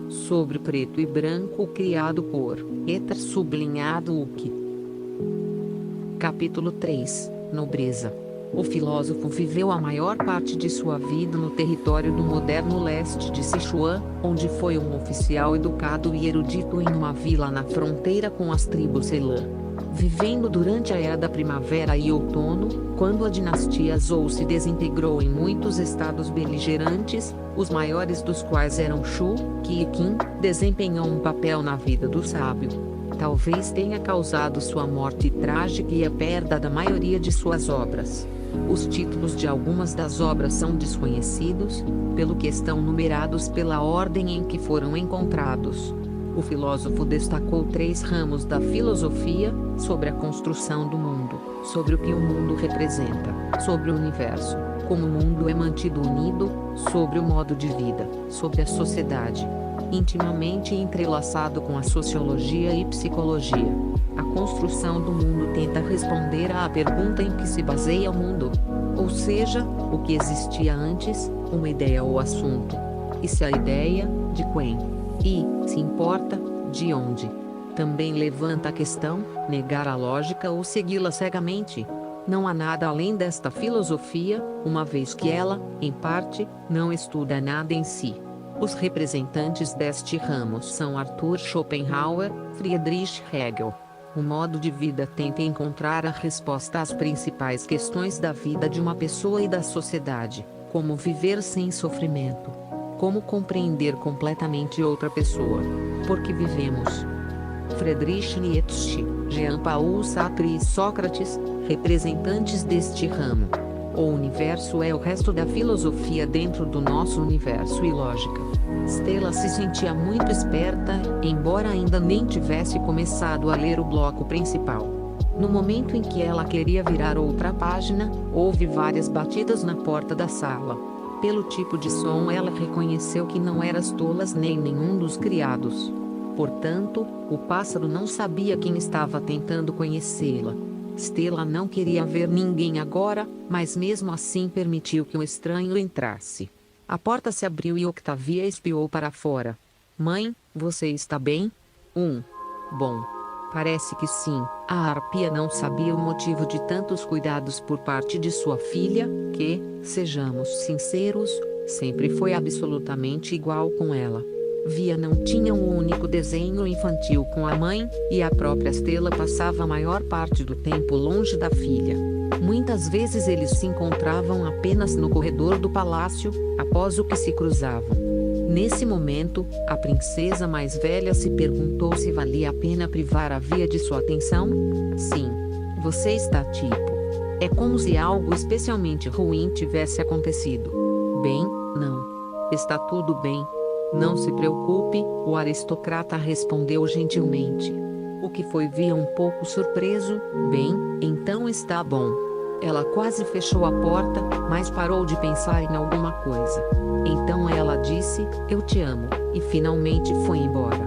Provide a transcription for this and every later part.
Sobre preto e branco criado por Eter sublinhado Uki. Capítulo 3 Nobreza. O filósofo viveu a maior parte de sua vida no território do moderno leste de Sichuan, onde foi um oficial educado e erudito em uma vila na fronteira com as tribos Celã. Vivendo durante a era da primavera e outono, quando a dinastia Zhou se desintegrou em muitos estados beligerantes, os maiores dos quais eram Shu, Qi e Qin, desempenhou um papel na vida do sábio. Talvez tenha causado sua morte trágica e a perda da maioria de suas obras. Os títulos de algumas das obras são desconhecidos, pelo que estão numerados pela ordem em que foram encontrados. O filósofo destacou 3 ramos da filosofia: sobre a construção do mundo, sobre o que o mundo representa, sobre o universo, como o mundo é mantido unido, sobre o modo de vida, sobre a sociedade. Intimamente entrelaçado com a sociologia e psicologia. A construção do mundo tenta responder à pergunta em que se baseia o mundo. Ou seja, o que existia antes, uma ideia ou assunto. E se a ideia, de quem? E, se importa, de onde? Também levanta a questão, negar a lógica ou segui-la cegamente. Não há nada além desta filosofia, uma vez que ela, em parte, não estuda nada em si. Os representantes deste ramo são Arthur Schopenhauer, Friedrich Hegel. O modo de vida tenta encontrar a resposta às principais questões da vida de uma pessoa e da sociedade, como viver sem sofrimento. Como compreender completamente outra pessoa. Por que vivemos? Friedrich Nietzsche, Jean-Paul Sartre e Sócrates, representantes deste ramo. O universo é o resto da filosofia dentro do nosso universo e lógica. Stella se sentia muito esperta, embora ainda nem tivesse começado a ler o bloco principal. No momento em que ela queria virar outra página, houve várias batidas na porta da sala. Pelo tipo de som ela reconheceu que não eram tolas nem nenhum dos criados. Portanto, o pássaro não sabia quem estava tentando conhecê-la. Stella não queria ver ninguém agora, mas mesmo assim permitiu que o estranho entrasse. A porta se abriu e Octavia espiou para fora. Mãe, você está bem? Bom. Parece que sim. A harpia não sabia o motivo de tantos cuidados por parte de sua filha, que, sejamos sinceros, sempre foi absolutamente igual com ela. Via não tinha um único desenho infantil com a mãe, e a própria Stella passava a maior parte do tempo longe da filha. Muitas vezes eles se encontravam apenas no corredor do palácio, após o que se cruzavam. Nesse momento, a princesa mais velha se perguntou se valia a pena privar a Via de sua atenção. Sim. Você está tipo. É como se algo especialmente ruim tivesse acontecido. Bem, não. Está tudo bem. Não se preocupe, o aristocrata respondeu gentilmente. O que foi Via um pouco surpreso. Bem, então está bom. Ela quase fechou a porta, mas parou de pensar em alguma coisa. Então ela disse, eu te amo, e finalmente foi embora.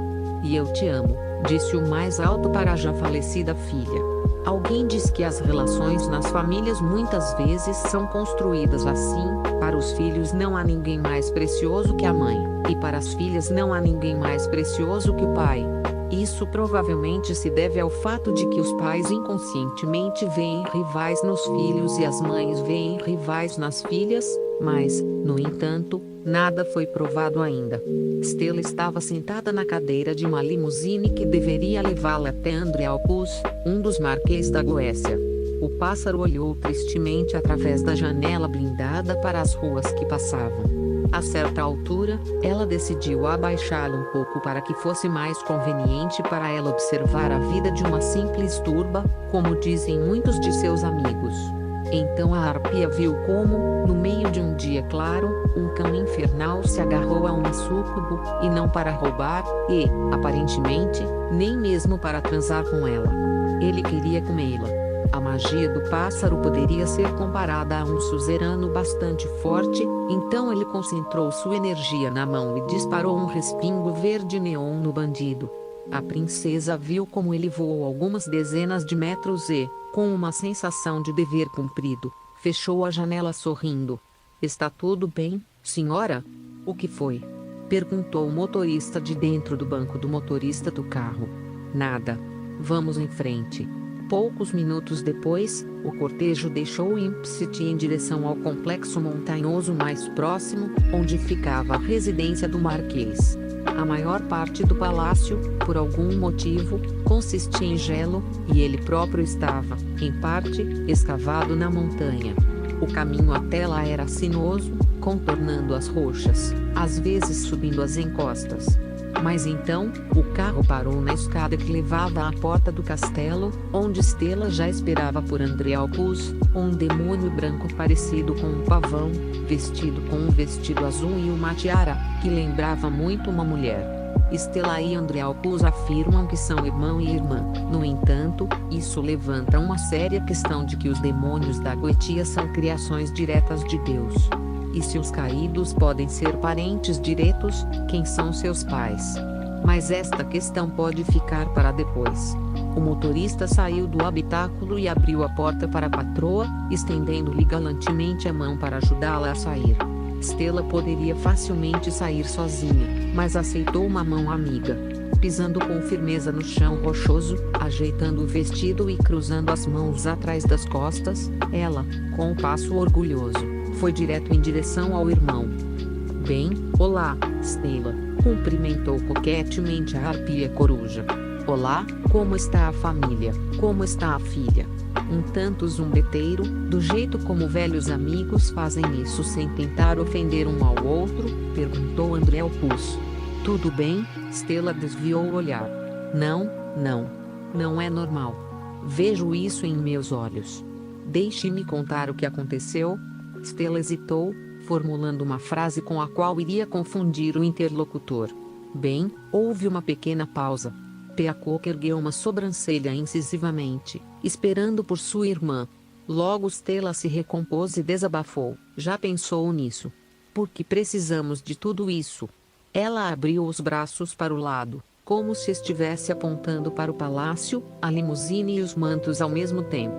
E eu te amo, disse o mais alto para a já falecida filha. Alguém diz que as relações nas famílias muitas vezes são construídas assim: para os filhos não há ninguém mais precioso que a mãe, e para as filhas não há ninguém mais precioso que o pai. Isso provavelmente se deve ao fato de que os pais inconscientemente veem rivais nos filhos e as mães veem rivais nas filhas, mas, no entanto, nada foi provado ainda. Stella estava sentada na cadeira de uma limusine que deveria levá-la até Andrealpus, um dos marquês da Goécia. O pássaro olhou tristemente através da janela blindada para as ruas que passavam. A certa altura, ela decidiu abaixá-lo um pouco para que fosse mais conveniente para ela observar a vida de uma simples turba, como dizem muitos de seus amigos. Então a harpia viu como, no meio de um dia claro, um cão infernal se agarrou a um súcubo, e não para roubar, e, aparentemente, nem mesmo para transar com ela. Ele queria comê-la. A magia do pássaro poderia ser comparada a um suzerano bastante forte, então ele concentrou sua energia na mão e disparou um respingo verde neon no bandido. A princesa viu como ele voou algumas dezenas de metros e, com uma sensação de dever cumprido, fechou a janela sorrindo. Está tudo bem, senhora? O que foi? Perguntou o motorista de dentro do banco do motorista do carro. Nada. Vamos em frente. Poucos minutos depois, o cortejo deixou Impsit em direção ao complexo montanhoso mais próximo, onde ficava a residência do Marquês. A maior parte do palácio, por algum motivo, consistia em gelo, e ele próprio estava, em parte, escavado na montanha. O caminho até lá era sinuoso, contornando as rochas, às vezes subindo as encostas. Mas então, o carro parou na escada que levava à porta do castelo, onde Stella já esperava por Andrealpus, um demônio branco parecido com um pavão, vestido com um vestido azul e uma tiara, que lembrava muito uma mulher. Stella e Andrealpus afirmam que são irmão e irmã. No entanto, isso levanta uma séria questão de que os demônios da Goetia são criações diretas de Deus. E se os caídos podem ser parentes diretos, quem são seus pais? Mas esta questão pode ficar para depois. O motorista saiu do habitáculo e abriu a porta para a patroa, estendendo-lhe galantemente a mão para ajudá-la a sair. Stella poderia facilmente sair sozinha, mas aceitou uma mão amiga. Pisando com firmeza no chão rochoso, ajeitando o vestido e cruzando as mãos atrás das costas, ela, com um passo orgulhoso, foi direto em direção ao irmão. Bem, olá, Stella, cumprimentou coquetemente a arpia coruja. Olá, como está a família? Como está a filha? Um tanto zumbeteiro, do jeito como velhos amigos fazem isso sem tentar ofender um ao outro, perguntou Andrealpus. Tudo bem? Stella desviou o olhar. Não é normal. Vejo isso em meus olhos. Deixe-me contar o que aconteceu. Stella hesitou, formulando uma frase com a qual iria confundir o interlocutor. Bem, houve uma pequena pausa. Peacock ergueu uma sobrancelha incisivamente, esperando por sua irmã. Logo Stella se recompôs e desabafou. Já pensou nisso? Por que precisamos de tudo isso? Ela abriu os braços para o lado, como se estivesse apontando para o palácio, a limusine e os mantos ao mesmo tempo.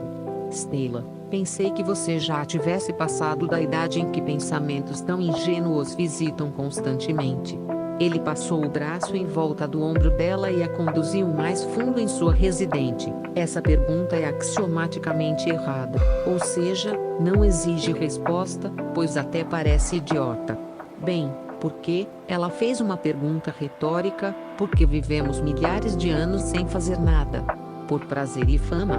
Stella, pensei que você já tivesse passado da idade em que pensamentos tão ingênuos visitam constantemente. Ele passou o braço em volta do ombro dela e a conduziu mais fundo em sua residente. Essa pergunta é axiomaticamente errada, ou seja, não exige resposta, pois até parece idiota. Bem, por quê? Ela fez uma pergunta retórica, porque vivemos milhares de anos sem fazer nada. Por prazer e fama?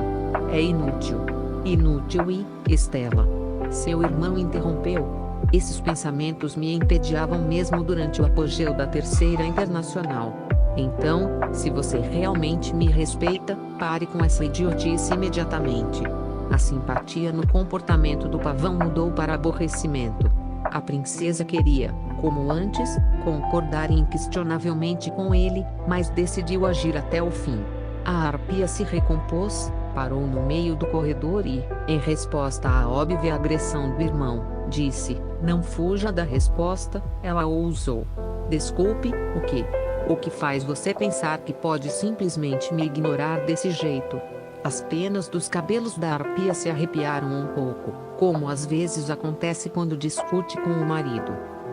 É inútil. Inútil e, Stella. Seu irmão interrompeu. Esses pensamentos me entediavam mesmo durante o apogeu da Terceira Internacional. Então, se você realmente me respeita, pare com essa idiotice imediatamente. A simpatia no comportamento do pavão mudou para aborrecimento. A princesa queria, como antes, concordar inquestionavelmente com ele, mas decidiu agir até o fim. A arpia se recompôs, parou no meio do corredor e, em resposta à óbvia agressão do irmão, disse: "Não fuja da resposta", ela ousou. "Desculpe, o quê? O que faz você pensar que pode simplesmente me ignorar desse jeito?" As penas dos cabelos da arpia se arrepiaram um pouco, como às vezes acontece quando discute com o marido.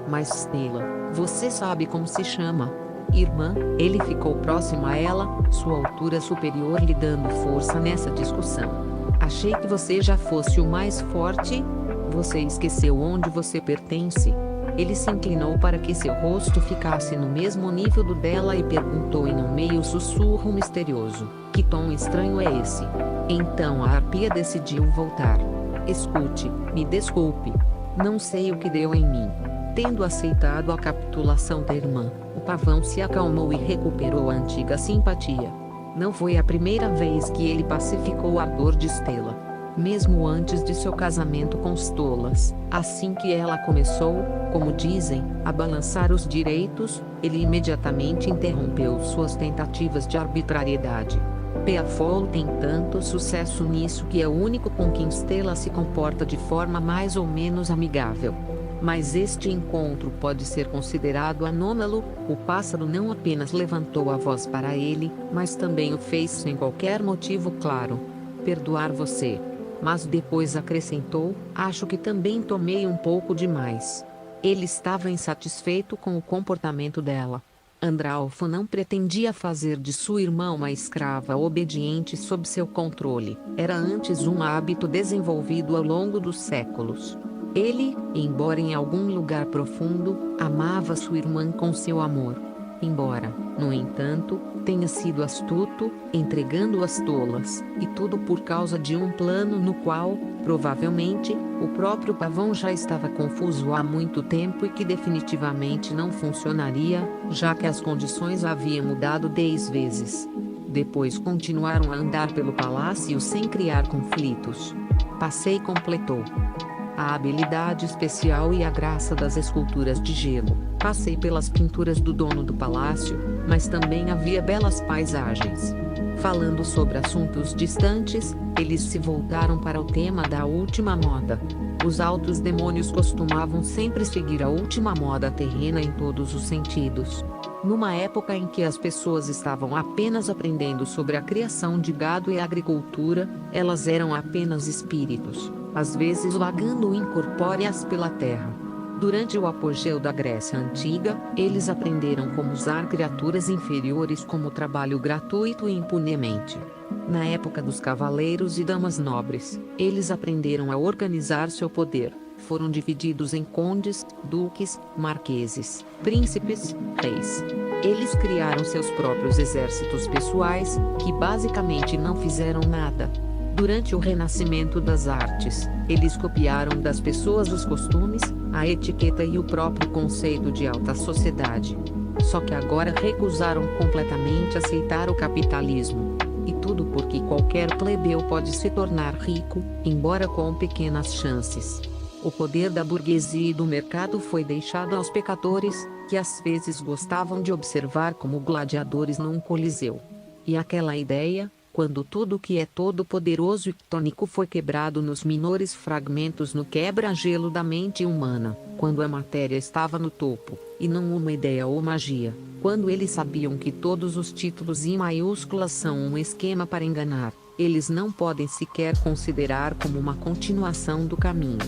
"Mas Stella, você sabe como se chama?" "Irmã." Ele ficou próximo a ela, sua altura superior lhe dando força nessa discussão. "Achei que você já fosse o mais forte. Você esqueceu onde você pertence?" Ele se inclinou para que seu rosto ficasse no mesmo nível do dela e perguntou em um meio sussurro misterioso: "Que tom estranho é esse?" Então a arpia decidiu voltar. "Escute, me desculpe. Não sei o que deu em mim." Tendo aceitado a capitulação da irmã, o pavão se acalmou e recuperou a antiga simpatia. Não foi a primeira vez que ele pacificou a dor de Stella. Mesmo antes de seu casamento com Stolas, assim que ela começou, como dizem, a balançar os direitos, ele imediatamente interrompeu suas tentativas de arbitrariedade. Peafol tem tanto sucesso nisso que é o único com quem Stella se comporta de forma mais ou menos amigável. Mas este encontro pode ser considerado anômalo. O pássaro não apenas levantou a voz para ele, mas também o fez sem qualquer motivo claro. "Perdoar você." mas depois acrescentou: acho que também tomei um pouco demais. Ele estava insatisfeito com o comportamento dela. Andralfo não pretendia fazer de sua irmã uma escrava obediente sob seu controle. Era antes um hábito desenvolvido ao longo dos séculos. Ele, embora em algum lugar profundo, amava sua irmã com seu amor. Embora, no entanto, tenha sido astuto, entregando-as tolas, e tudo por causa de um plano no qual, provavelmente, o próprio pavão já estava confuso há muito tempo e que definitivamente não funcionaria, já que as condições haviam mudado 10 vezes. Depois continuaram a andar pelo palácio sem criar conflitos. Passei completou. A habilidade especial e a graça das esculturas de gelo. Passei pelas pinturas do dono do palácio, mas também havia belas paisagens. Falando sobre assuntos distantes, eles se voltaram para o tema da última moda. Os altos demônios costumavam sempre seguir a última moda terrena em todos os sentidos. Numa época em que as pessoas estavam apenas aprendendo sobre a criação de gado e agricultura, elas eram apenas espíritos, às vezes vagando incorpóreas pela terra. Durante o apogeu da Grécia Antiga, eles aprenderam como usar criaturas inferiores como trabalho gratuito e impunemente. Na época dos cavaleiros e damas nobres, eles aprenderam a organizar seu poder. Foram divididos em condes, duques, marqueses, príncipes, reis. Eles criaram seus próprios exércitos pessoais, que basicamente não fizeram nada. Durante o renascimento das artes, eles copiaram das pessoas os costumes, a etiqueta e o próprio conceito de alta sociedade. Só que agora recusaram completamente aceitar o capitalismo. E tudo porque qualquer plebeu pode se tornar rico, embora com pequenas chances. O poder da burguesia e do mercado foi deixado aos pecadores, que às vezes gostavam de observar como gladiadores num coliseu. E aquela ideia, quando tudo que é todo poderoso e tônico foi quebrado nos menores fragmentos no quebra-gelo da mente humana, quando a matéria estava no topo, e não uma ideia ou magia, quando eles sabiam que todos os títulos em maiúsculas são um esquema para enganar, eles não podem sequer considerar como uma continuação do caminho.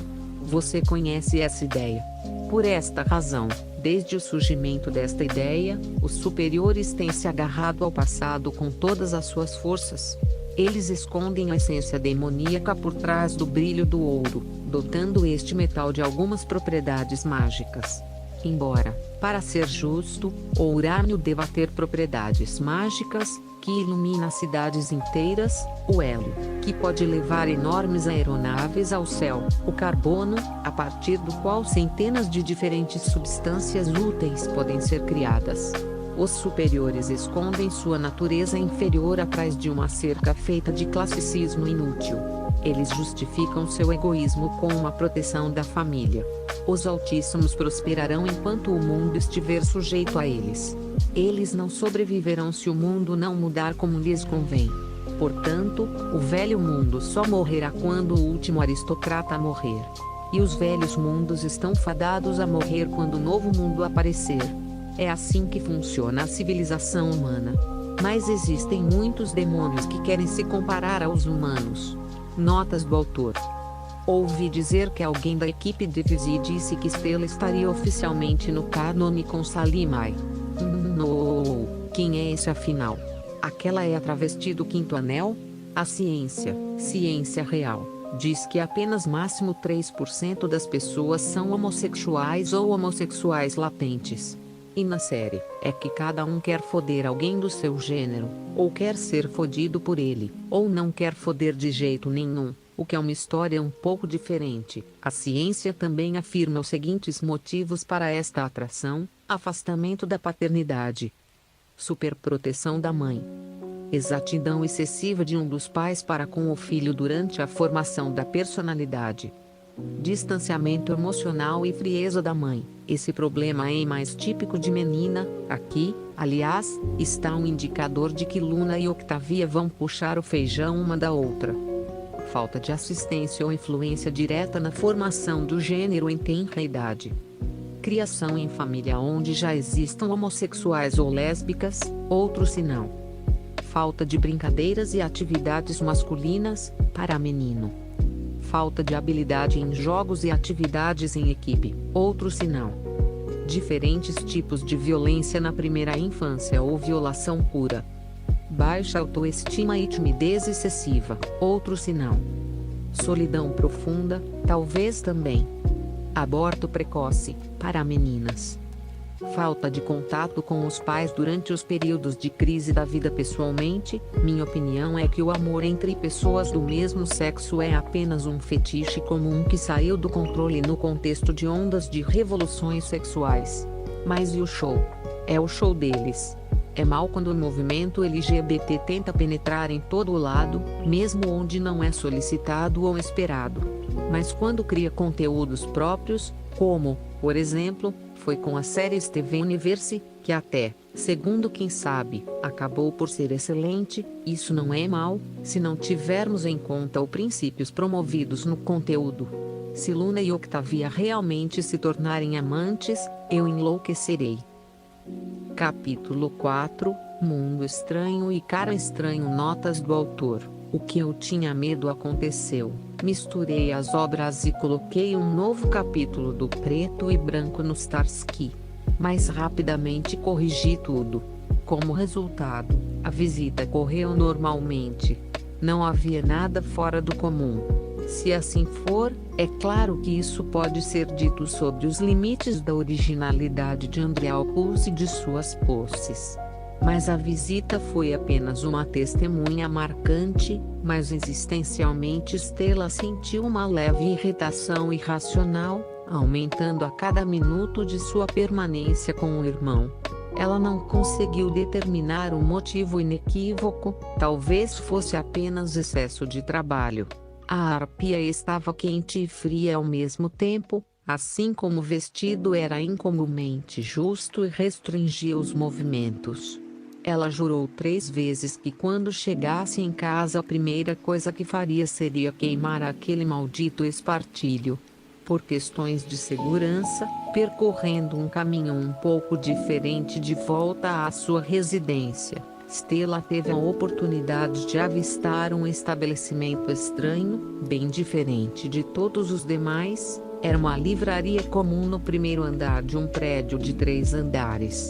Você conhece essa ideia? Por esta razão, desde o surgimento desta ideia, os superiores têm se agarrado ao passado com todas as suas forças. Eles escondem a essência demoníaca por trás do brilho do ouro, dotando este metal de algumas propriedades mágicas. Embora, para ser justo, o urânio deva ter propriedades mágicas, que ilumina cidades inteiras, o hélio, que pode levar enormes aeronaves ao céu, o carbono, a partir do qual centenas de diferentes substâncias úteis podem ser criadas. Os superiores escondem sua natureza inferior atrás de uma cerca feita de classicismo inútil. Eles justificam seu egoísmo com uma proteção da família. Os altíssimos prosperarão enquanto o mundo estiver sujeito a eles. Eles não sobreviverão se o mundo não mudar como lhes convém. Portanto, o velho mundo só morrerá quando o último aristocrata morrer. E os velhos mundos estão fadados a morrer quando o novo mundo aparecer. É assim que funciona a civilização humana. Mas existem muitos demônios que querem se comparar aos humanos. Notas do autor. Ouvi dizer que alguém da equipe de Vizi disse que Stella estaria oficialmente no cânone com Salimai. Quem é esse afinal? Aquela é a travesti do Quinto Anel? A ciência real, diz que apenas máximo 3% das pessoas são homossexuais ou homossexuais latentes. E na série, é que cada um quer foder alguém do seu gênero, ou quer ser fodido por ele, ou não quer foder de jeito nenhum, o que é uma história um pouco diferente. A ciência também afirma os seguintes motivos para esta atração: afastamento da paternidade, superproteção da mãe, exatidão excessiva de um dos pais para com o filho durante a formação da personalidade, distanciamento emocional e frieza da mãe. Esse problema é mais típico de menina. Aqui, aliás, está um indicador de que Luna e Octavia vão puxar o feijão uma da outra. Falta de assistência ou influência direta na formação do gênero em tenra idade. Criação em família onde já existam homossexuais ou lésbicas, outro sinal. Falta de brincadeiras e atividades masculinas, para menino. falta de habilidade em jogos e atividades em equipe. Outro sinal: diferentes tipos de violência na primeira infância ou violação pura. Baixa autoestima e timidez excessiva. Outro sinal: solidão profunda, talvez também. Aborto precoce, para meninas. Falta de contato com os pais durante os períodos de crise da vida. Pessoalmente, minha opinião é que o amor entre pessoas do mesmo sexo é apenas um fetiche comum que saiu do controle no contexto de ondas de revoluções sexuais. Mas e o show? É o show deles. É mal quando o movimento LGBT tenta penetrar em todo o lado, mesmo onde não é solicitado ou esperado. Mas quando cria conteúdos próprios, como, por exemplo, foi com a série Steven Universe, que até, segundo quem sabe, acabou por ser excelente, isso não é mal, se não tivermos em conta os princípios promovidos no conteúdo. Se Luna e Octavia realmente se tornarem amantes, eu enlouquecerei. Capítulo 4, Mundo Estranho e Cara Estranho. Notas do autor. O que eu tinha medo aconteceu. Misturei as obras e coloquei um novo capítulo do Preto e Branco no Starsky. Mas rapidamente corrigi tudo. Como resultado, a visita correu normalmente. Não havia nada fora do comum. Se assim for, é claro que isso pode ser dito sobre os limites da originalidade de Andrea Pulse e de suas posses. Mas a visita foi apenas uma testemunha marcante, mas existencialmente Stella sentiu uma leve irritação irracional, aumentando a cada minuto de sua permanência com o irmão. Ela não conseguiu determinar um motivo inequívoco, talvez fosse apenas excesso de trabalho. A arpia estava quente e fria ao mesmo tempo, assim como o vestido era incomumente justo e restringia os movimentos. Ela jurou 3 vezes que quando chegasse em casa a primeira coisa que faria seria queimar aquele maldito espartilho. Por questões de segurança, percorrendo um caminho um pouco diferente de volta à sua residência, Stella teve a oportunidade de avistar um estabelecimento estranho, bem diferente de todos os demais. Era uma livraria comum no primeiro andar de um prédio de 3 andares.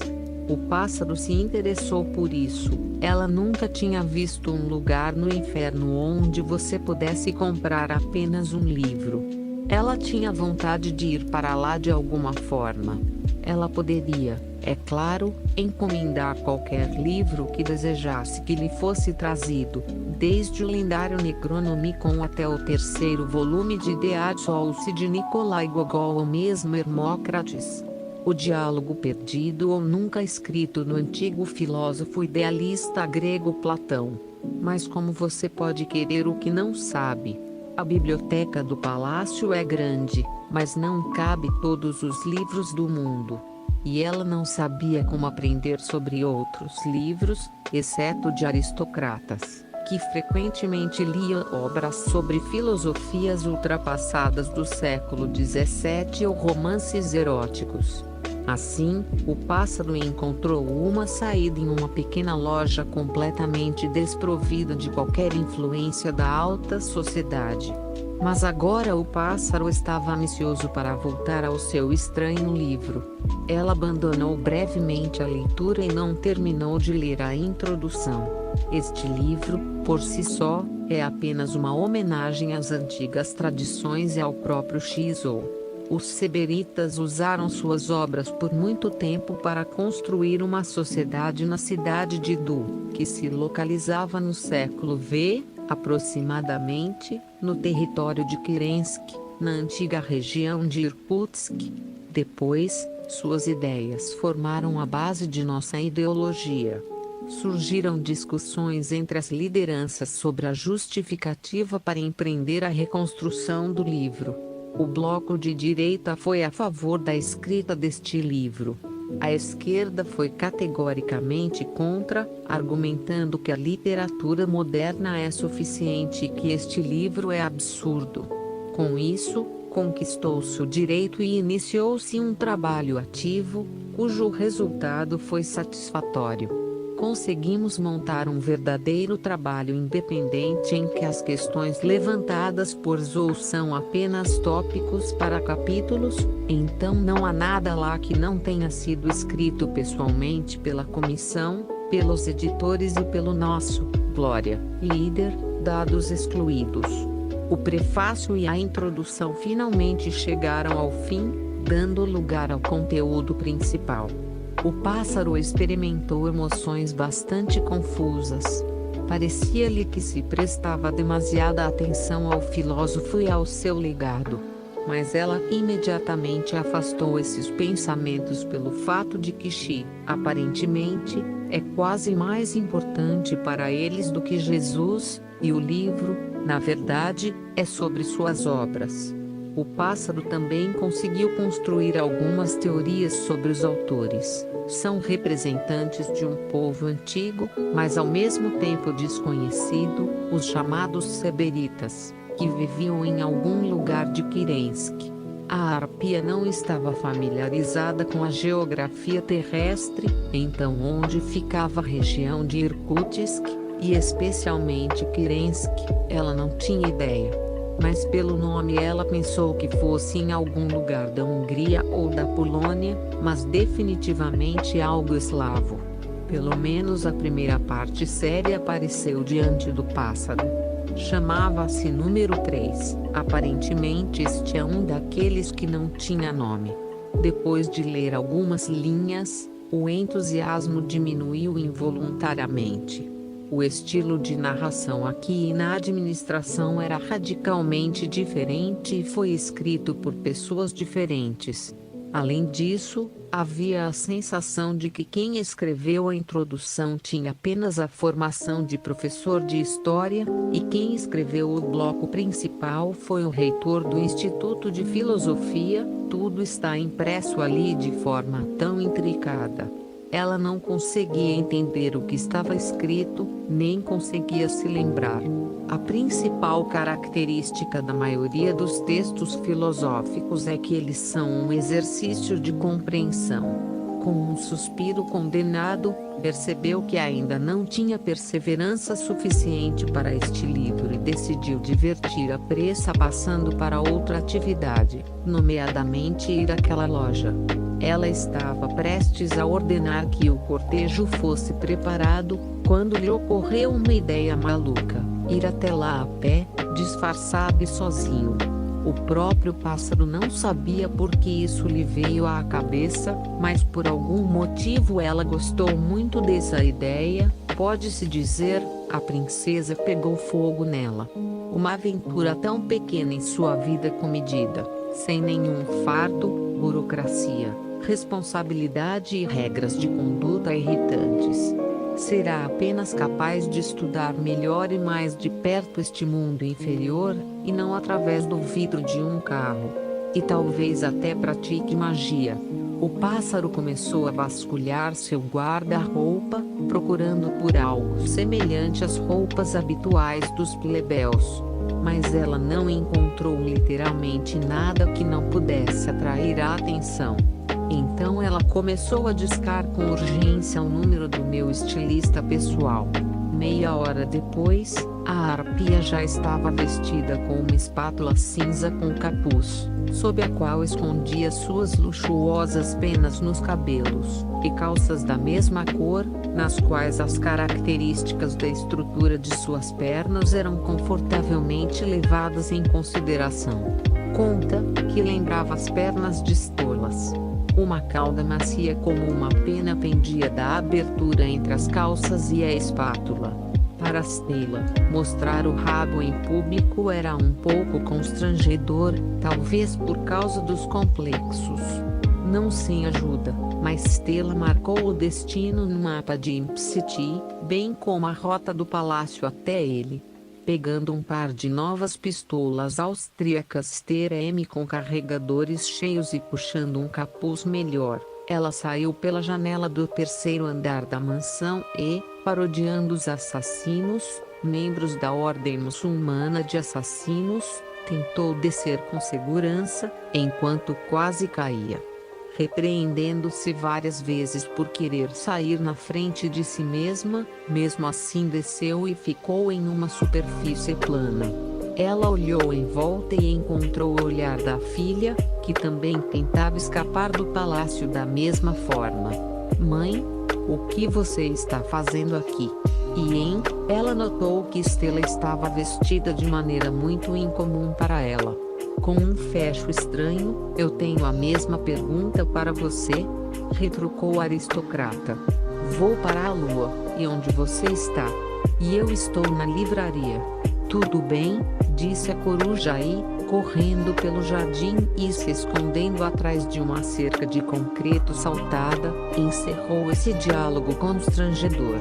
O pássaro se interessou por isso. Ela nunca tinha visto um lugar no inferno onde você pudesse comprar apenas um livro. Ela tinha vontade de ir para lá de alguma forma. Ela poderia, é claro, encomendar qualquer livro que desejasse que lhe fosse trazido, desde o lendário Necronomicon até o 3º volume de The Adsolce de Nikolai Gogol ou mesmo Hermócrates. O diálogo perdido ou nunca escrito no antigo filósofo idealista grego Platão. Mas como você pode querer o que não sabe? A biblioteca do palácio é grande, mas não cabe todos os livros do mundo. E ela não sabia como aprender sobre outros livros, exceto de aristocratas, que frequentemente liam obras sobre filosofias ultrapassadas do século XVII ou romances eróticos. Assim, o pássaro encontrou uma saída em uma pequena loja completamente desprovida de qualquer influência da alta sociedade. Mas agora o pássaro estava ansioso para voltar ao seu estranho livro. Ela abandonou brevemente a leitura e não terminou de ler a introdução. Este livro, por si só, é apenas uma homenagem às antigas tradições e ao próprio Shizuo. Os seberitas usaram suas obras por muito tempo para construir uma sociedade na cidade de Du, que se localizava no século V, aproximadamente, no território de Kirensk, na antiga região de Irkutsk. Depois, suas ideias formaram a base de nossa ideologia. Surgiram discussões entre as lideranças sobre a justificativa para empreender a reconstrução do livro. O bloco de direita foi a favor da escrita deste livro. A esquerda foi categoricamente contra, argumentando que a literatura moderna é suficiente e que este livro é absurdo. Com isso, conquistou-se o direito e iniciou-se um trabalho ativo, cujo resultado foi satisfatório. conseguimos montar um verdadeiro trabalho independente em que as questões levantadas por Zou são apenas tópicos para capítulos, então não há nada lá que não tenha sido escrito pessoalmente pela comissão, pelos editores e pelo nosso, Glória, líder, dados excluídos. O prefácio e a introdução finalmente chegaram ao fim, dando lugar ao conteúdo principal. O pássaro experimentou emoções bastante confusas. Parecia-lhe que se prestava demasiada atenção ao filósofo e ao seu legado. Mas ela imediatamente afastou esses pensamentos pelo fato de que Xi, aparentemente, é quase mais importante para eles do que Jesus, e o livro, na verdade, é sobre suas obras. O pássaro também conseguiu construir algumas teorias sobre os autores. São representantes de um povo antigo, mas ao mesmo tempo desconhecido, os chamados Seberitas, que viviam em algum lugar de Kirensk. A arpia não estava familiarizada com a geografia terrestre, então onde ficava a região de Irkutsk, e especialmente Kirensk, ela não tinha ideia. Mas pelo nome ela pensou que fosse em algum lugar da Hungria ou da Polônia, mas definitivamente algo eslavo. Pelo menos a primeira parte séria apareceu diante do pássaro. Chamava-se número 3. Aparentemente este é um daqueles que não tinha nome. Depois de ler algumas linhas, o entusiasmo diminuiu involuntariamente. O estilo de narração aqui e na administração era radicalmente diferente e foi escrito por pessoas diferentes. Além disso, havia a sensação de que quem escreveu a introdução tinha apenas a formação de professor de história, e quem escreveu o bloco principal foi o reitor do Instituto de Filosofia. Tudo está impresso ali de forma tão intricada. Ela não conseguia entender o que estava escrito, nem conseguia se lembrar. A principal característica da maioria dos textos filosóficos é que eles são um exercício de compreensão. Com um suspiro condenado, percebeu que ainda não tinha perseverança suficiente para este livro e decidiu divertir a pressa passando para outra atividade, nomeadamente ir àquela loja. Ela estava prestes a ordenar que o cortejo fosse preparado, quando lhe ocorreu uma ideia maluca: ir até lá a pé, disfarçado e sozinho. O próprio pássaro não sabia por que isso lhe veio à cabeça, mas por algum motivo ela gostou muito dessa ideia. Pode-se dizer, a princesa pegou fogo nela. Uma aventura tão pequena em sua vida comedida, sem nenhum fardo, burocracia, responsabilidade e regras de conduta irritantes. Será apenas capaz de estudar melhor e mais de perto este mundo inferior, e não através do vidro de um carro. E talvez até pratique magia. O pássaro começou a vasculhar seu guarda-roupa, procurando por algo semelhante às roupas habituais dos plebeus. Mas ela não encontrou literalmente nada que não pudesse atrair a atenção. Então ela começou a discar com urgência o número do meu estilista pessoal. Meia hora depois, a arpia já estava vestida com uma espátula cinza com capuz, sob a qual escondia suas luxuosas penas nos cabelos, e calças da mesma cor, nas quais as características da estrutura de suas pernas eram confortavelmente levadas em consideração. Conta que lembrava as pernas de estolas. Uma cauda macia como uma pena pendia da abertura entre as calças e a espátula. Para Stella, mostrar o rabo em público era um pouco constrangedor, talvez por causa dos complexos. Não sem ajuda, mas Stella marcou o destino no mapa de Impsiti, bem como a rota do palácio até ele. Pegando um par de novas pistolas austríacas TRM com carregadores cheios e puxando um capuz melhor, ela saiu pela janela do terceiro andar da mansão e, parodiando os assassinos, membros da Ordem Muçulmana de Assassinos, tentou descer com segurança, enquanto quase caía. repreendendo-se várias vezes por querer sair na frente de si mesma. Mesmo assim desceu e ficou em uma superfície plana. Ela olhou em volta e encontrou o olhar da filha, que também tentava escapar do palácio da mesma forma. Mãe, o que você está fazendo aqui? Ela notou que Stella estava vestida de maneira muito incomum para ela. Com um fecho estranho, eu tenho a mesma pergunta para você, retrucou a aristocrata. Vou para a lua, e onde você está? E eu estou na livraria. Tudo bem, disse a coruja e, correndo pelo jardim e se escondendo atrás de uma cerca de concreto saltada, encerrou esse diálogo constrangedor.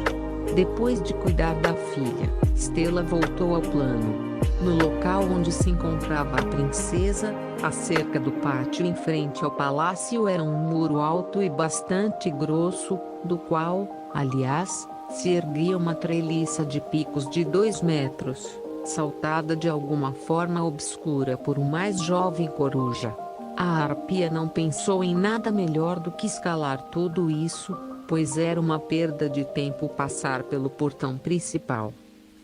Depois de cuidar da filha, Stella voltou ao plano. No local onde se encontrava a princesa, a cerca do pátio em frente ao palácio era um muro alto e bastante grosso, do qual, aliás, se erguia uma treliça de picos de 2 metros, saltada de alguma forma obscura por um mais jovem coruja. A arpia não pensou em nada melhor do que escalar tudo isso, pois era uma perda de tempo passar pelo portão principal.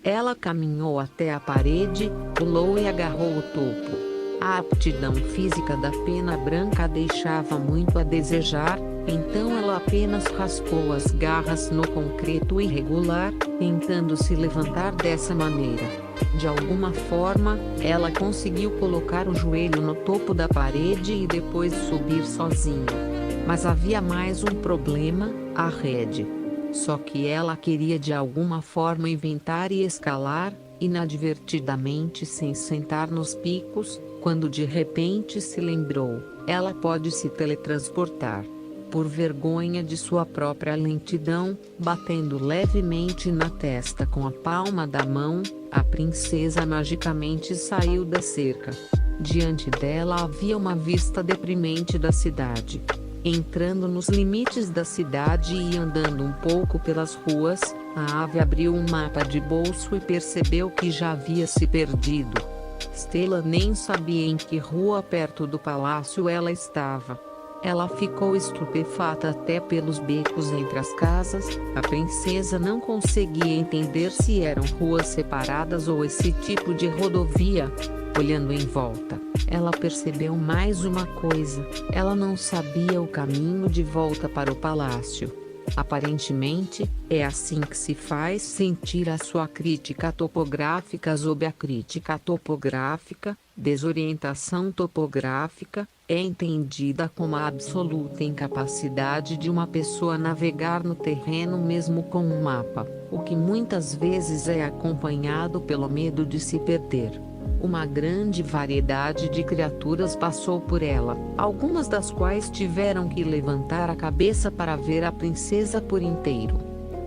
Ela caminhou até a parede, pulou e agarrou o topo. A aptidão física da pena branca deixava muito a desejar, então ela apenas raspou as garras no concreto irregular, tentando se levantar dessa maneira. De alguma forma, ela conseguiu colocar o joelho no topo da parede e depois subir sozinha. Mas havia mais um problema, a rede. Só que ela queria de alguma forma inventar e escalar, inadvertidamente sem sentar nos picos, quando de repente se lembrou, ela pode se teletransportar. Por vergonha de sua própria lentidão, batendo levemente na testa com a palma da mão, a princesa magicamente saiu da cerca. Diante dela havia uma vista deprimente da cidade. Entrando nos limites da cidade e andando um pouco pelas ruas, a ave abriu um mapa de bolso e percebeu que já havia se perdido. Stella nem sabia em que rua perto do palácio ela estava. Ela ficou estupefata até pelos becos entre as casas. A princesa não conseguia entender se eram ruas separadas ou esse tipo de rodovia. Olhando em volta, ela percebeu mais uma coisa: ela não sabia o caminho de volta para o palácio. Aparentemente, é assim que se faz sentir a sua crítica topográfica sob a crítica topográfica. Desorientação topográfica é entendida como a absoluta incapacidade de uma pessoa navegar no terreno mesmo com um mapa, o que muitas vezes é acompanhado pelo medo de se perder. Uma grande variedade de criaturas passou por ela, algumas das quais tiveram que levantar a cabeça para ver a princesa por inteiro.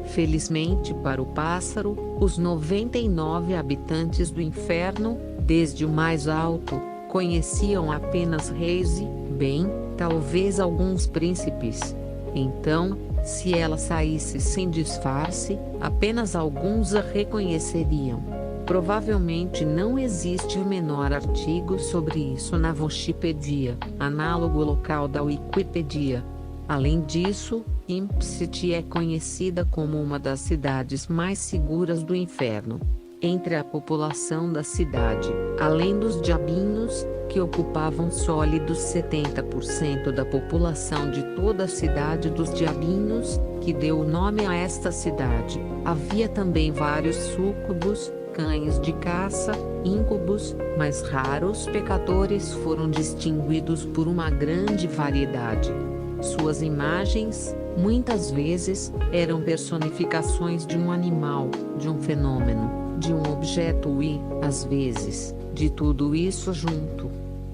Felizmente para o pássaro, os 99 habitantes do inferno, desde o mais alto, conheciam apenas reis e, bem, talvez alguns príncipes. Então, se ela saísse sem disfarce, apenas alguns a reconheceriam. Provavelmente não existe o menor artigo sobre isso na Wikipedia, análogo local da Wikipedia. Além disso, Impsit é conhecida como uma das cidades mais seguras do inferno. Entre a população da cidade, além dos diabinhos, que ocupavam sólidos 70% da população de toda a cidade dos diabinhos, que deu o nome a esta cidade, havia também vários súcubos, cães de caça, íncubos, mas raros pecadores foram distinguidos por uma grande variedade. Suas imagens, muitas vezes, eram personificações de um animal, de um fenômeno, de um objeto e, às vezes, de tudo isso junto.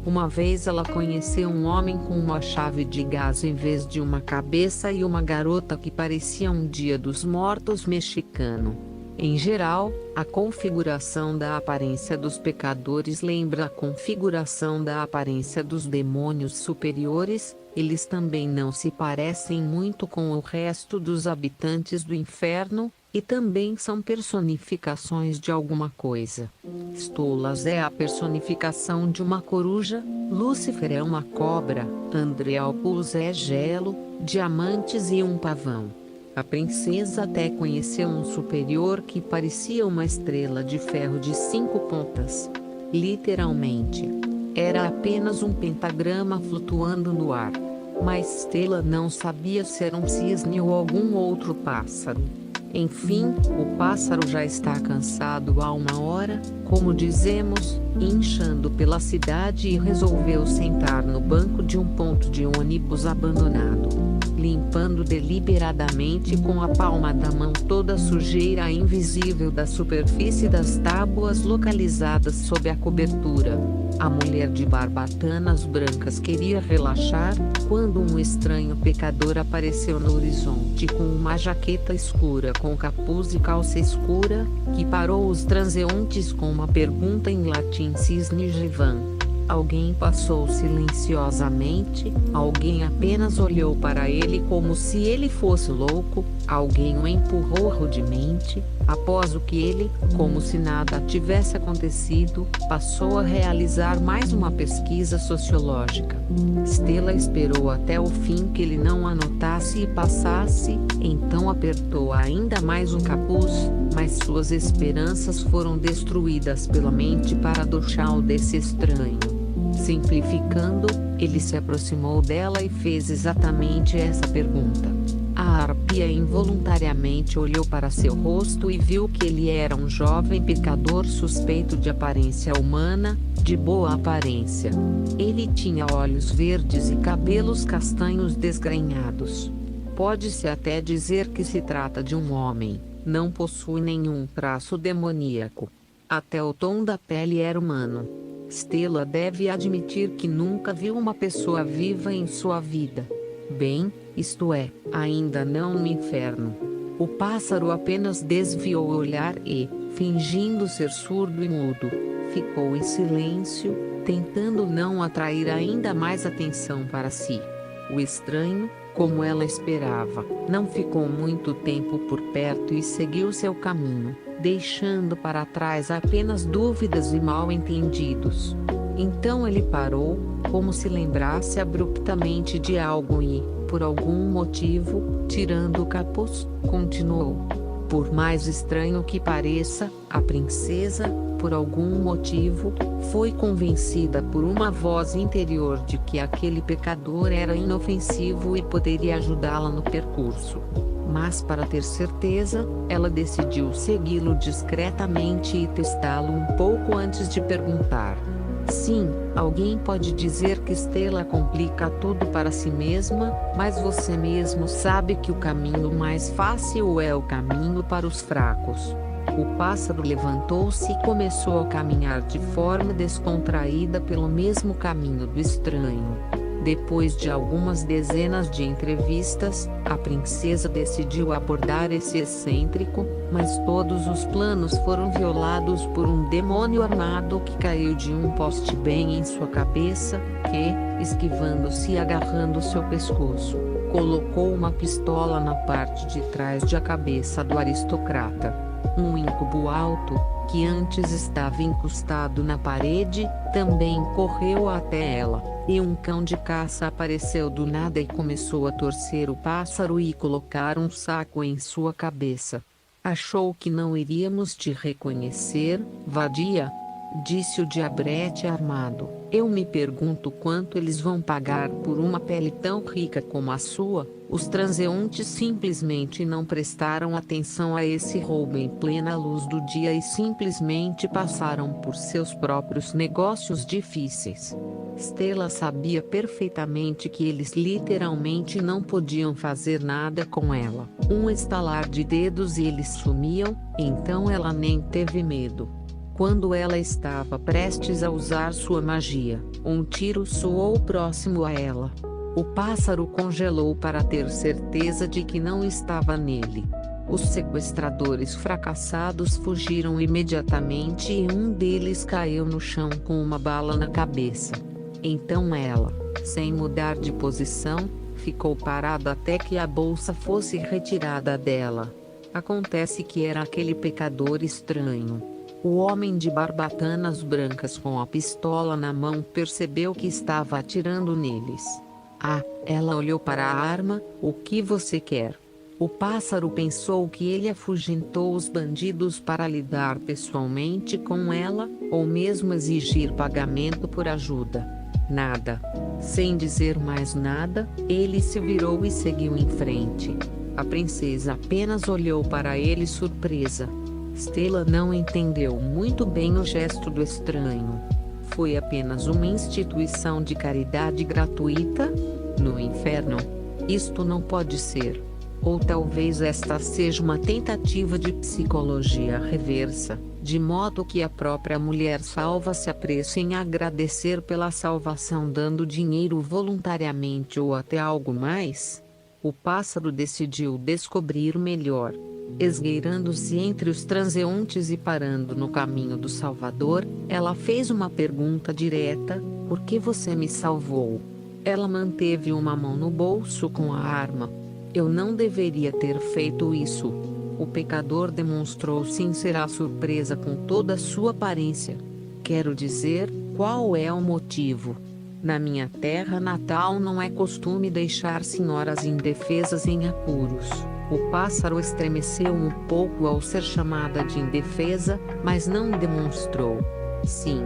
Uma vez ela conheceu um homem com uma chave de gás em vez de uma cabeça e uma garota que parecia um Dia dos Mortos mexicano. Em geral, a configuração da aparência dos pecadores lembra a configuração da aparência dos demônios superiores. Eles também não se parecem muito com o resto dos habitantes do inferno, e também são personificações de alguma coisa. Stolas é a personificação de uma coruja, Lúcifer é uma cobra, Andreopoulos é gelo, diamantes e um pavão. A princesa até conheceu um superior que parecia uma estrela de ferro de 5 pontas. Literalmente. Era apenas um pentagrama flutuando no ar. Mas Stella não sabia se era um cisne ou algum outro pássaro. Enfim, o pássaro já está cansado há uma hora, como dizemos, inchando pela cidade e resolveu sentar no banco de um ponto de ônibus abandonado, limpando deliberadamente com a palma da mão toda a sujeira invisível da superfície das tábuas localizadas sob a cobertura. A mulher de barbatanas brancas queria relaxar, quando um estranho pecador apareceu no horizonte com uma jaqueta escura com capuz e calça escura, que parou os transeuntes com uma pergunta em latim cisne givan. Alguém passou silenciosamente, alguém apenas olhou para ele como se ele fosse louco, alguém o empurrou rudemente, após o que ele, como se nada tivesse acontecido, passou a realizar mais uma pesquisa sociológica. Stella esperou até o fim que ele não anotasse e passasse, então apertou ainda mais o capuz, mas suas esperanças foram destruídas pela mente paradoxal desse estranho. Simplificando, ele se aproximou dela e fez exatamente essa pergunta. A harpia involuntariamente olhou para seu rosto e viu que ele era um jovem pecador suspeito de aparência humana, de boa aparência. Ele tinha olhos verdes e cabelos castanhos desgrenhados. Pode-se até dizer que se trata de um homem, não possui nenhum traço demoníaco. Até o tom da pele era humano. Stella deve admitir que nunca viu uma pessoa viva em sua vida. Bem, isto é, ainda não no inferno. O pássaro apenas desviou o olhar e, fingindo ser surdo e mudo, ficou em silêncio, tentando não atrair ainda mais atenção para si. O estranho, como ela esperava, não ficou muito tempo por perto e seguiu seu caminho, deixando para trás apenas dúvidas e mal-entendidos. Então ele parou, como se lembrasse abruptamente de algo e, por algum motivo, tirando o capuz, continuou. Por mais estranho que pareça, a princesa, por algum motivo, foi convencida por uma voz interior de que aquele pecador era inofensivo e poderia ajudá-la no percurso. Mas para ter certeza, ela decidiu segui-lo discretamente e testá-lo um pouco antes de perguntar. Sim, alguém pode dizer que Stella complica tudo para si mesma, mas você mesmo sabe que o caminho mais fácil é o caminho para os fracos. O pássaro levantou-se e começou a caminhar de forma descontraída pelo mesmo caminho do estranho. Depois de algumas dezenas de entrevistas, a princesa decidiu abordar esse excêntrico, mas todos os planos foram violados por um demônio armado que caiu de um poste bem em sua cabeça, que, esquivando-se e agarrando seu pescoço, colocou uma pistola na parte de trás da cabeça do aristocrata. Um incubo alto, que antes estava encostado na parede, também correu até ela, e um cão de caça apareceu do nada e começou a torcer o pássaro e colocar um saco em sua cabeça. Achou que não iríamos te reconhecer, vadia? Disse o diabrete armado. Eu me pergunto quanto eles vão pagar por uma pele tão rica como a sua. Os transeuntes simplesmente não prestaram atenção a esse roubo em plena luz do dia e simplesmente passaram por seus próprios negócios difíceis. Stella sabia perfeitamente que eles literalmente não podiam fazer nada com ela. Um estalar de dedos e eles sumiam, então ela nem teve medo. Quando ela estava prestes a usar sua magia, um tiro soou próximo a ela. O pássaro congelou para ter certeza de que não estava nele. Os sequestradores fracassados fugiram imediatamente e um deles caiu no chão com uma bala na cabeça. Então ela, sem mudar de posição, ficou parada até que a bolsa fosse retirada dela. Acontece que era aquele pecador estranho. O homem de barbatanas brancas com a pistola na mão percebeu que estava atirando neles. Ah, ela olhou para a arma. O que você quer? O pássaro pensou que ele afugentou os bandidos para lidar pessoalmente com ela, ou mesmo exigir pagamento por ajuda. Nada. Sem dizer mais nada, ele se virou e seguiu em frente. A princesa apenas olhou para ele surpresa. Stella não entendeu muito bem o gesto do estranho. Foi apenas uma instituição de caridade gratuita? No inferno? Isto não pode ser. Ou talvez esta seja uma tentativa de psicologia reversa, de modo que a própria mulher salva se apresse em agradecer pela salvação dando dinheiro voluntariamente ou até algo mais? O pássaro decidiu descobrir melhor. Esgueirando-se entre os transeuntes e parando no caminho do Salvador, ela fez uma pergunta direta: por que você me salvou? Ela manteve uma mão no bolso com a arma. Eu não deveria ter feito isso. O pecador demonstrou sincera surpresa com toda a sua aparência. Quero dizer, qual é o motivo? Na minha terra natal não é costume deixar senhoras indefesas em apuros. O pássaro estremeceu um pouco ao ser chamada de indefesa, mas não demonstrou. Sim.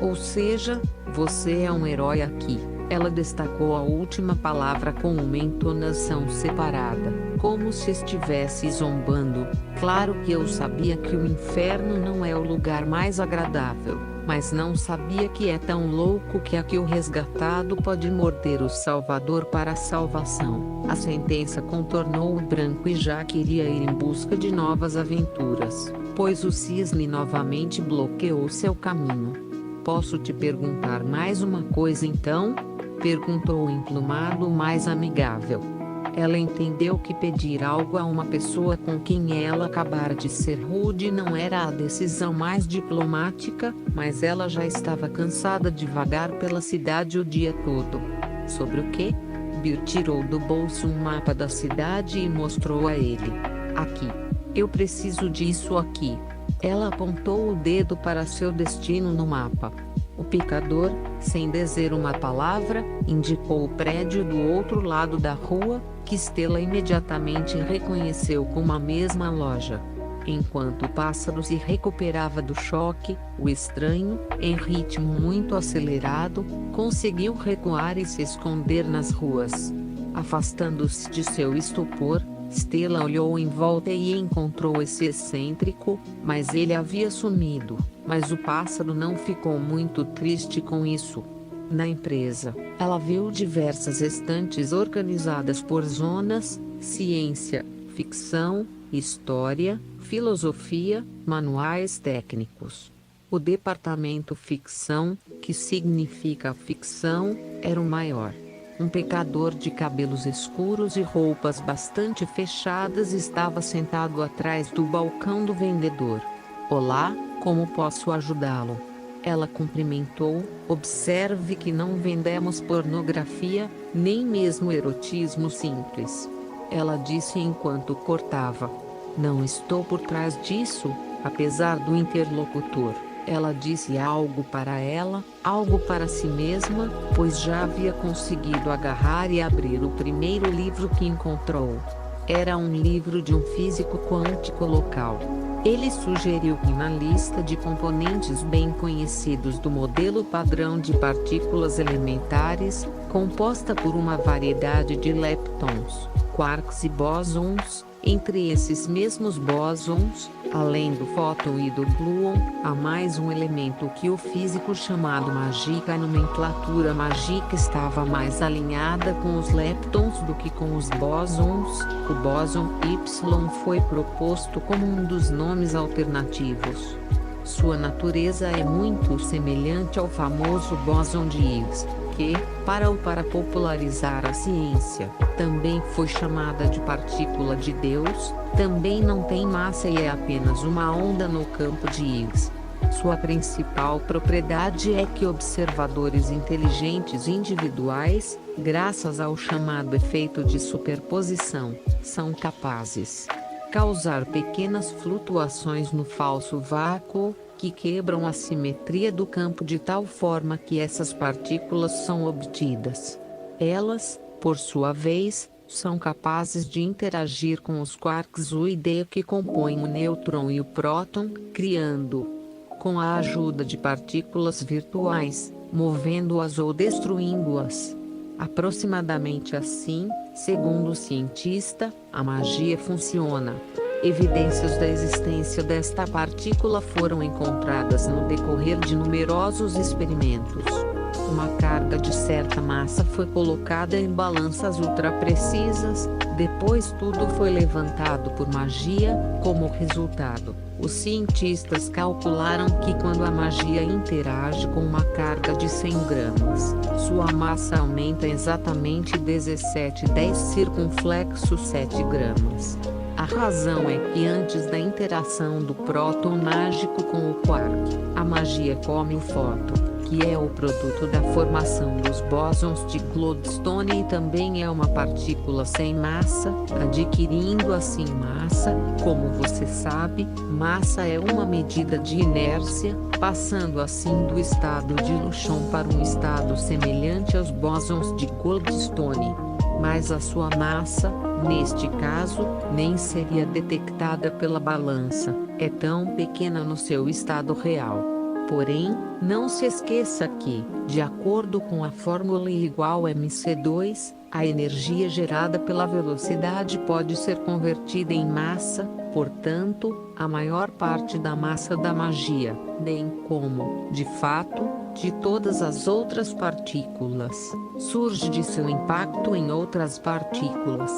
Ou seja, você é um herói aqui. Ela destacou a última palavra com uma entonação separada, como se estivesse zombando. Claro que eu sabia que o inferno não é o lugar mais agradável, mas não sabia que é tão louco que aqui o resgatado pode morder o Salvador para a salvação. A sentença contornou o branco e já queria ir em busca de novas aventuras, pois o cisne novamente bloqueou seu caminho. Posso te perguntar mais uma coisa então? Perguntou o emplumado mais amigável. Ela entendeu que pedir algo a uma pessoa com quem ela acabara de ser rude não era a decisão mais diplomática, mas ela já estava cansada de vagar pela cidade o dia todo. Sobre o quê? Bir tirou do bolso um mapa da cidade e mostrou a ele. Aqui. Eu preciso disso aqui. Ela apontou o dedo para seu destino no mapa. O pecador, sem dizer uma palavra, indicou o prédio do outro lado da rua, que Stella imediatamente reconheceu como a mesma loja. Enquanto o pássaro se recuperava do choque, o estranho, em ritmo muito acelerado, conseguiu recuar e se esconder nas ruas. Afastando-se de seu estupor, Stella olhou em volta e encontrou esse excêntrico, mas ele havia sumido. Mas o pássaro não ficou muito triste com isso. Na empresa, ela viu diversas estantes organizadas por zonas: ciência, ficção, história, filosofia, manuais técnicos. O departamento ficção, que significa ficção, era o maior. Um pecador de cabelos escuros e roupas bastante fechadas estava sentado atrás do balcão do vendedor. Olá, como posso ajudá-lo? Ela cumprimentou. Observe que não vendemos pornografia, nem mesmo erotismo simples. Ela disse enquanto cortava. Não estou por trás disso, apesar do interlocutor. Ela disse algo para ela, algo para si mesma, pois já havia conseguido agarrar e abrir o primeiro livro que encontrou. Era um livro de um físico quântico local. Ele sugeriu que na lista de componentes bem conhecidos do modelo padrão de partículas elementares, composta por uma variedade de leptons, quarks e bósons, entre esses mesmos bósons, além do fóton e do gluon, há mais um elemento que o físico chamado mágica. A nomenclatura mágica estava mais alinhada com os leptons do que com os bósons. O bóson Y foi proposto como um dos nomes alternativos. Sua natureza é muito semelhante ao famoso bóson de Higgs, que, para popularizar a ciência, também foi chamada de partícula de Deus, também não tem massa e é apenas uma onda no campo de Higgs. Sua principal propriedade é que observadores inteligentes individuais, graças ao chamado efeito de superposição, são capazes de causar pequenas flutuações no falso vácuo, que quebram a simetria do campo de tal forma que essas partículas são obtidas. Elas, por sua vez, são capazes de interagir com os quarks ou ideia que compõem o nêutron e o próton, criando, com a ajuda de partículas virtuais, movendo-as ou destruindo-as. Aproximadamente assim, segundo o cientista, a magia funciona. Evidências da existência desta partícula foram encontradas no decorrer de numerosos experimentos. Uma carga de certa massa foi colocada em balanças ultraprecisas, depois tudo foi levantado por magia. Como resultado, os cientistas calcularam que quando a magia interage com uma carga de 100 gramas, sua massa aumenta exatamente 17,10 circunflexo 7 gramas. A razão é que antes da interação do próton mágico com o quark, a magia come o fóton, que é o produto da formação dos bósons de Goldstone e também é uma partícula sem massa, adquirindo assim massa. Como você sabe, massa é uma medida de inércia, passando assim do estado de Luchon para um estado semelhante aos bósons de Goldstone. Mas a sua massa, neste caso, nem seria detectada pela balança, é tão pequena no seu estado real. Porém, não se esqueça que, de acordo com a fórmula I igual a mc2, a energia gerada pela velocidade pode ser convertida em massa, portanto, a maior parte da massa da magia, bem como, de fato, de todas as outras partículas, surge de seu impacto em outras partículas.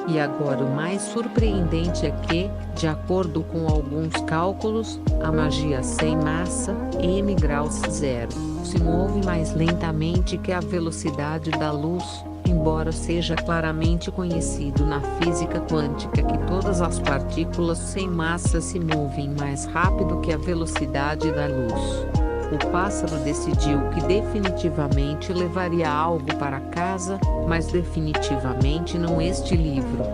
E agora o mais surpreendente é que, de acordo com alguns cálculos, a magia sem massa, m graus zero, se move mais lentamente que a velocidade da luz, embora seja claramente conhecido na física quântica que todas as partículas sem massa se movem mais rápido que a velocidade da luz. O pássaro decidiu que definitivamente levaria algo para casa, mas definitivamente não este livro.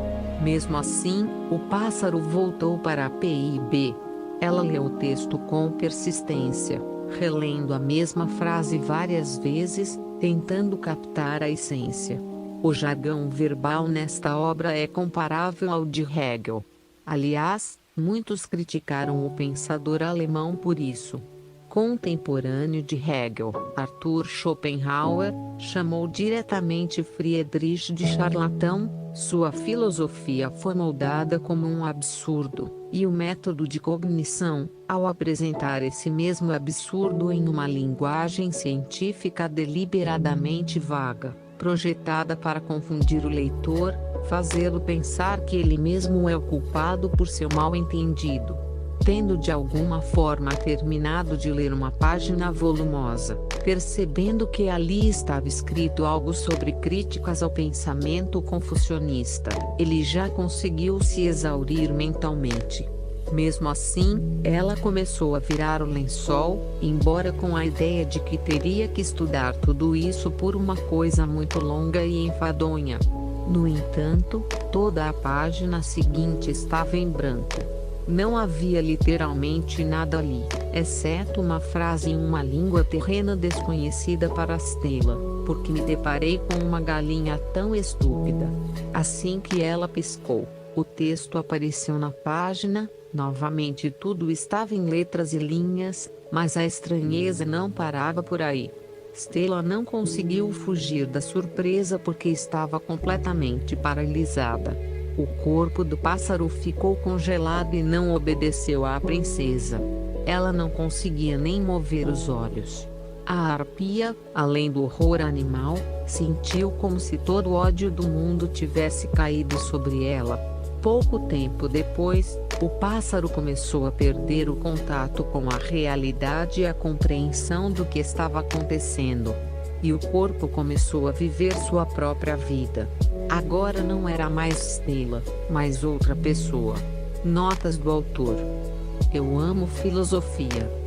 Mesmo assim, o pássaro voltou para a PIB. Ela leu o texto com persistência, relendo a mesma frase várias vezes, tentando captar a essência. O jargão verbal nesta obra é comparável ao de Hegel. Aliás, muitos criticaram o pensador alemão por isso. Contemporâneo de Hegel, Arthur Schopenhauer, chamou diretamente Friedrich de charlatão. Sua filosofia foi moldada como um absurdo, e o método de cognição, ao apresentar esse mesmo absurdo em uma linguagem científica deliberadamente vaga, projetada para confundir o leitor, fazê-lo pensar que ele mesmo é o culpado por seu mal-entendido. Tendo de alguma forma terminado de ler uma página volumosa, percebendo que ali estava escrito algo sobre críticas ao pensamento confucionista, ele já conseguiu se exaurir mentalmente. Mesmo assim, ela começou a virar o lençol, embora com a ideia de que teria que estudar tudo isso por uma coisa muito longa e enfadonha. No entanto, toda a página seguinte estava em branco. Não havia literalmente nada ali, exceto uma frase em uma língua terrena desconhecida para Stella, porque me deparei com uma galinha tão estúpida. Assim que ela piscou, o texto apareceu na página. Novamente tudo estava em letras e linhas, mas a estranheza não parava por aí. Stella não conseguiu fugir da surpresa porque estava completamente paralisada. O corpo do pássaro ficou congelado e não obedeceu à princesa. Ela não conseguia nem mover os olhos. A arpia, além do horror animal, sentiu como se todo o ódio do mundo tivesse caído sobre ela. Pouco tempo depois, o pássaro começou a perder o contato com a realidade e a compreensão do que estava acontecendo. E o corpo começou a viver sua própria vida. Agora não era mais Stella, mas outra pessoa. Notas do autor. Eu amo filosofia.